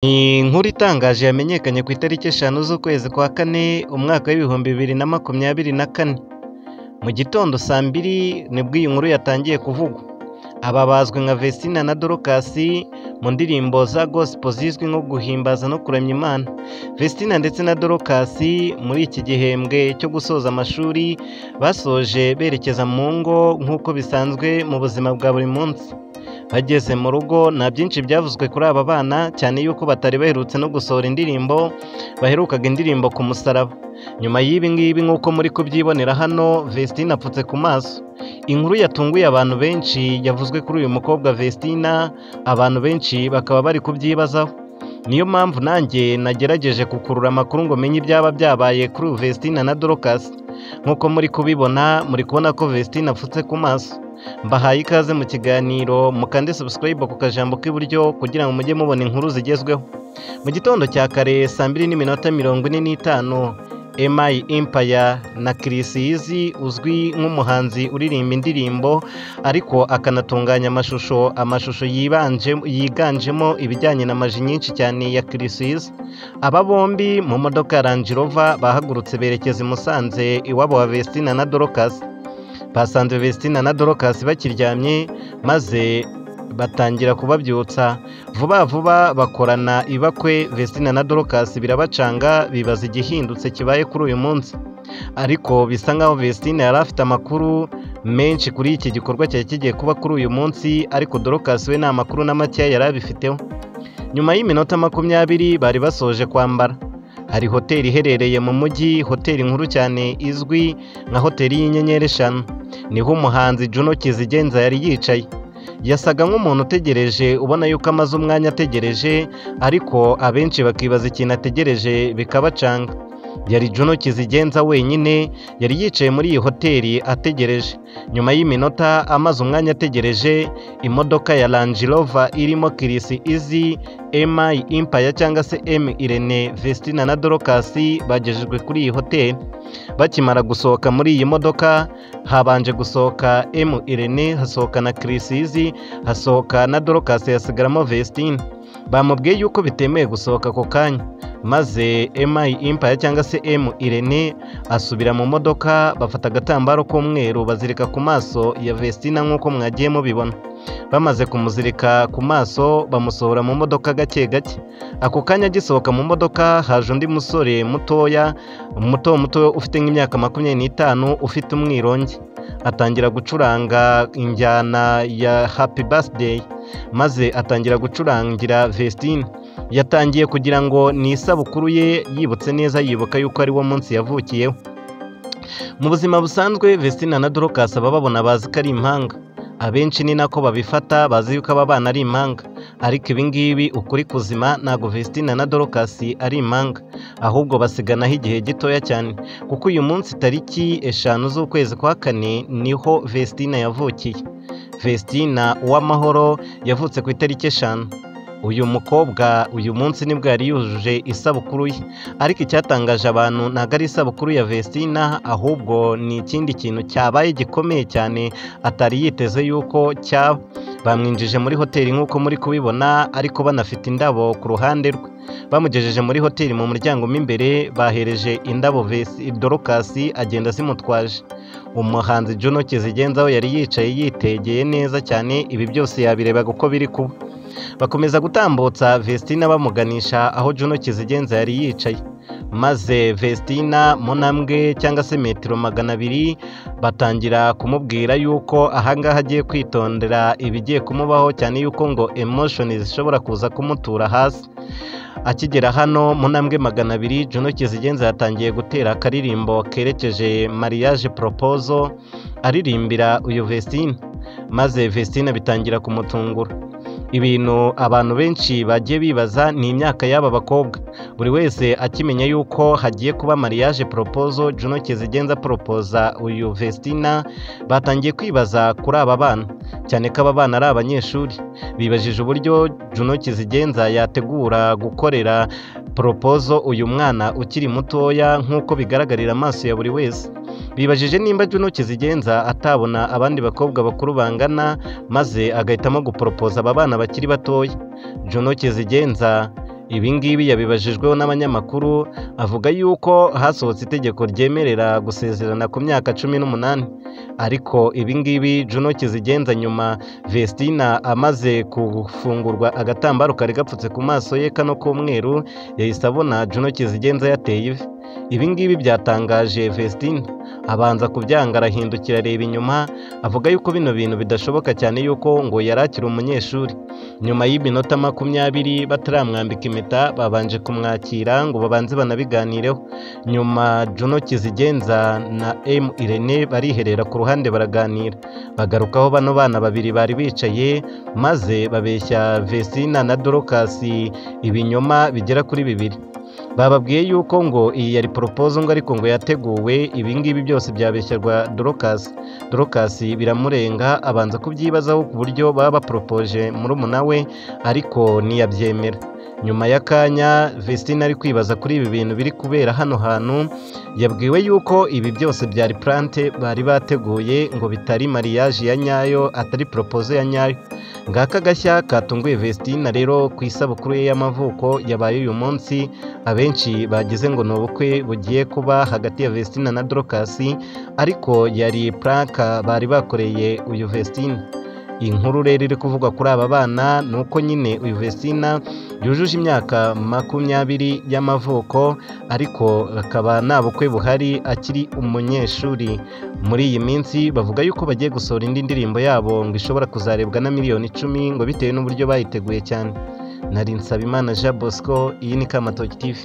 Ni inkuru itangaje yamenyekanye ku itariki 5 z'ukwezi kwa kane umwaka w'ibihumbi 2024. Mu gitondo saa 2 nibwo iyi nkuru yatangiye kuvugwa. Aba bazwi nka Vestina na Dorcas mu ndirimbo za gospel zizwi nko guhimbaza no kuramya Imana. Vestina ndetse na Dorcas muri iki gihembwe cyo gusoza amashuri basoje berekeza mu ngo nk'uko bisanzwe mu buzima bwa buri munsi. Bageze mu rugo nta byinshi byavuzwe kuri aba bana cyane yuko batari baherutse no gusohora indirimbo, baherukaga indirimbo ku musaraba. Nyuma y'ibi ngibi nk'uko muri kubyibonera hano, Vestina apfutse ku maso. Inkuru yatunguye abantu benshi yavuzwe kuri uyu mukobwa Vestina, abantu benshi bakaba bari kubyibazaho. Niyo mpamvu nanjye nagerageje kukurura amakuru ngo menye ibyaba byabaye kuri Vestina na Dorcas. Nk'uko muri kubibona, muri kubona ko Vestina apfutse ku maso. Mbahaye ikaze mu kiganiro, mukande subscribe ku kajambo k'iburyo kugira ngo mujye mubona inkuru zigezweho. Mu gitondo cya kare saa 2:45 MI Empire na Chris Easy uzwi nk'umuhanzi uririmba indirimbo ariko akanatunganya amashusho yiganjemo ibijyanye na maji nyinshi cyane ya Chris Easy. Aba bombi mu modoka ya Range Rover bahagurutse berekeza i Musanze iwabo wa Vestina na Dorcas. Basanze Vestina na Dorcas bakiryamye maze batangira kubabyutsa. Vuba vuba bakorana ibakwe. Vestina na Dorcas birabacanga, bibaza igihindutse kibaye kuri uyu munsi, ariko bisa nkaho Vestina yari afite amakuru menshi kuri iki gikorwa cyari kigiye kuba kuri uyu munsi, ariko Dorcas we nta makuru na make yari abifiteho. Nyuma y'iminota 20 bari basoje kwambara. Hari hoteli iherereye mu mujyi, hoteli nkuru cyane izwi nka hoteli y'inyenyeri 5. Niho umuhanzi Juno Kizigenza yari yicaye. Yasaga nk'umuntu utegereje, ubona yuko amaze umwanya ategereje, ariko abenshi bakibaza ikintu ategereje bikabacanga. Yari Juno Kizigenza wenyine yari yicaye muri iyi hoteli ategereje. Nyuma y'iminota amaze umwanya ategereje, imodoka ya Range Rover irimo Chris Easy, MI Empire cyangwa se M Irene, Vestina na Dorcas bagejejwe kuri iyi hoteli. Bakimara gusohoka muri iyi modoka, habanje gusohoka M Irene, hasohoka na Chris Easy, hasohoka na Dorcas, hasigaramo Vestina. Bamubwiye yuko bitemeye gusohoka ako kanya, maze MI Empire cyangwa se M Irene asubira mu modoka, bafata agatambaro k'umweru bazirika ku maso ya Vestina nk'uko mwagiye mubibona. Bamaze kumuzirika ku maso bamusohora mu modoka gake gake. Ako kanya agisohoka mu modoka haje undi musore mutoya, muto ufite nk'imyaka 25, ufite umwirongi. Atangira gucuranga injyana ya Happy Birthday, maze atangira gucurangira Vestina. Yatangiye kugira ngo ni isabukuru ye, yibutse neza, yibuka yuko ari wo munsi yavukiyeho. Mu buzima busanzwe Vestina na Dorcas bababona bazi ko ari impanga. Abenshi ni nako babifata, bazi yuko aba bana ari impanga, ariko ibi ngibi ukuri kuzima ntago Vestina na Dorcas ari impanga, ahubwo basiganaho igihe gitoya cyane, kuko uyu munsi tariki 5 z'ukwezi kwa kane niho Vestina yavukiye. Vestina Uwamahoro yavutse ku itariki 5. Uyu mukobwa uyu munsi nibwo yari yujuje isabukuru ye, ariko icyatangaje abantu ntabwo ari isabukuru ya Vestina, ahubwo ni ikindi kintu cyabaye gikomeye cyane atari yiteze yuko cyaba. Bamwinjije muri hoteli nk'uko muri kubibona, ariko banafite indabo ku ruhande rwe. Bamugejeje muri hoteli mu muryango imbere, bahereje indabo Dorcas agenda zimutwaje. Umuhanzi Juno Kizigenza we yari yicaye yitegeye neza cyane, ibi byose yabirebaga uko biri kuba. Bakomeza gutambutsa Vestina bamuganisha aho Juno Kizigenza yari yicaye, maze Vestina mu ntambwe cyangwa se metero 200 batangira kumubwira yuko ahangaha agiye kwitondera ibigiye kumubaho, cyane yuko ngo emotions zishobora kuza kumutura hasi. Akigera hano mu ntambwe 200, Juno Kizigenza yatangiye gutera akaririmbo kerekeje mariage proposal aririmbira uyu Vestina, maze Vestina bitangira kumutungura. Ibintu abantu benshi bagiye bibaza ni imyaka y'aba bakobwa. Buri wese akimenya yuko hagiye kuba mariage proposal, Juno Kizigenza proposa uyu Vestina, batangiye kwibaza kuri aba bana, cyane ko aba bana ari abanyeshuri. Bibajije uburyo Juno Kizigenza yategura gukorera proposal uyu mwana ukiri mutoya nk'uko bigaragarira amaso ya buri wese. Bibajije nimba Juno Kizigenza atabona abandi bakobwa bakuru bangana, maze agahitamo guporopoza aba bana bakiri batoya. Juno Kizigenza Ibi ngibi yabibajijweho n'abanyamakuru avuga yuko hasohotse itegeko ryemerera gusezerana ku myaka 18, ariko ibi ngibi Juno Kizigenza nyuma Vestina amaze gufungurwa agatambaro kari gapfutse ku maso ye kano k'umweru yahise abona Juno Kizigenza yateye ivi. Ibi ngibi byatangaje Vestina, abanza kubyanga arahindukira areba inyuma avuga yuko bino bintu bidashoboka cyane yuko ngo yari akiri umunyeshuri. Nyuma y'iminota 20 bataramwambika impeta babanje kumwakira ngo babanze banabiganireho. Nyuma Juno Kizigenza na M Irene bariherera ku ruhande baraganira, bagarukaho bano bana babiri bari bicaye maze babeshya Vestina na Dorcas ibinyoma bigera kuri 2. Bababwiye yuko ngo iyi yari proposal ngo ariko ngo yateguwe. Ibi ngibi byose byabeshyarwa Dorcas biramurenga, abanza kubyibazaho ku buryo baba bapropoje murumuna we ariko ntiyabyemera. Nyuma y'akanya Vestina ari kwibaza kuri ibi bintu biri kubera hano hantu, yabwiwe yuko ibi byose byari plante bari bateguye ngo bitari mariage ya nyayo, atari proposal ya nyayo. Ngaka gashya katunguye Vestina rero ku isabukuru ye y'amavuko yabaye uyu munsi. Abenshi bagize ngo ni ubukwe bugiye kuba hagati ya Vestina na Dorcas, ariko yari prank bari bakoreye uyu Vestina. Inkuru rero iri kuvugwa kuri aba bana nuko nyine uyu Vestina yujuje imyaka 20 y'amavuko, ariko akaba nta bukwe buhari, akiri umunyeshuri. Muri iyi minsi bavuga yuko bagiye gusohora indi ndirimbo yabo ngo ishobora kuzarebwa na miliyoni 10 ngo bitewe n'uburyo bayiteguye cyane. Nari Nsabimana Jean Bosco, iyi ni Kamatoki TV.